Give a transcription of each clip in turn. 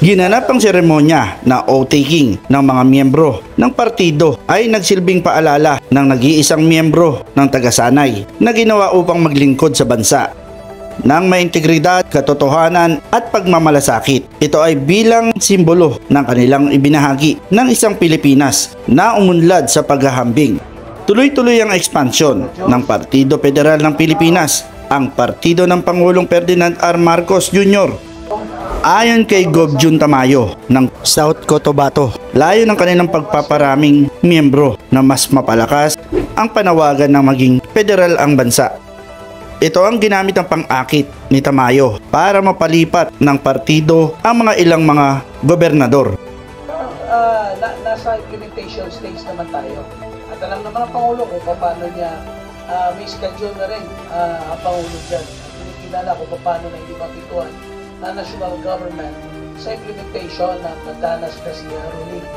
Ginanap ang seremonya na oath-taking ng mga miyembro ng partido ay nagsilbing paalala ng nag-iisang miyembro ng tagasanay na ginawa upang maglingkod sa bansa ng may integridad, katotohanan at pagmamalasakit. Ito ay bilang simbolo ng kanilang ibinahagi ng isang Pilipinas na umunlad sa paghahambing. Tuloy-tuloy ang ekspansyon ng Partido Federal ng Pilipinas, ang partido ng Pangulong Ferdinand R. Marcos Jr. Ayon kay Gov. Jun Tamayo ng South Cotabato, layo ng kanilang pagpaparaming miyembro na mas mapalakas ang panawagan na maging federal ang bansa. Ito ang ginamit ng pang-akit ni Tamayo para mapalipat ng partido ang mga ilang mga gobernador. Nasa implementation stage naman tayo. At alam naman ang Pangulo kung paano niya may schedule na rin ang Pangulo dyan. Kinikilala kung paano na hindi mapituan na national government sa implementation ng Batanas kasi ruling.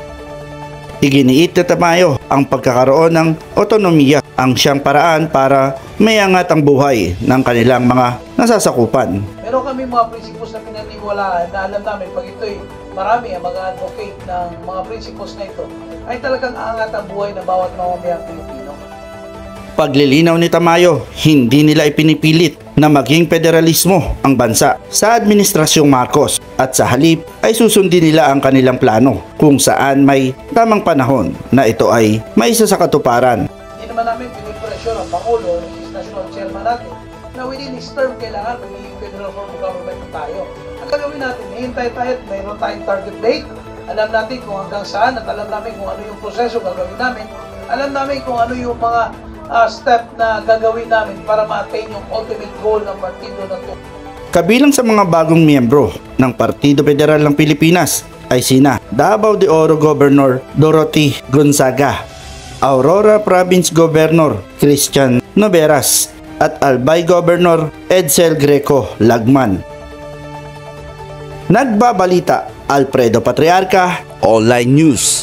Iginiit na Tamayo ang pagkakaroon ng otonomiya ang siyang paraan para mayangat ang buhay ng kanilang mga nasasakupan. Meron kami mga principles na pinaniwalaan na alam namin pag ito'y marami ang mag-advocate ng mga principles na ito ay talagang aangat ang buhay ng bawat mamamayang Pilipino. Paglilinaw ni Tamayo, hindi nila ipinipilit na maging federalismo ang bansa sa Administrasyong Marcos at sa halip ay susundin nila ang kanilang plano kung saan may tamang panahon na ito ay maisa sa katuparan. Hindi naman namin pinipresyon ang Pangulo, ng national chairman natin, na within his term kailangan magiging federal form of government na tayo. Ang gagawin natin, hihintay tayo at mayroon tayong target date, alam natin kung hanggang saan at alam namin kung ano yung proseso gagawin namin, alam namin kung ano yung mga step na gagawin namin para ma-attain yung ultimate goal ng partido na ito. Kabilang sa mga bagong miyembro ng Partido Federal ng Pilipinas ay sina Davao de Oro Governor Dorothy Gonzaga, Aurora Province Governor Christian Noveras at Albay Governor Edsel Greco Lagman. Nagbabalita Alfredo Patriarca, Online News.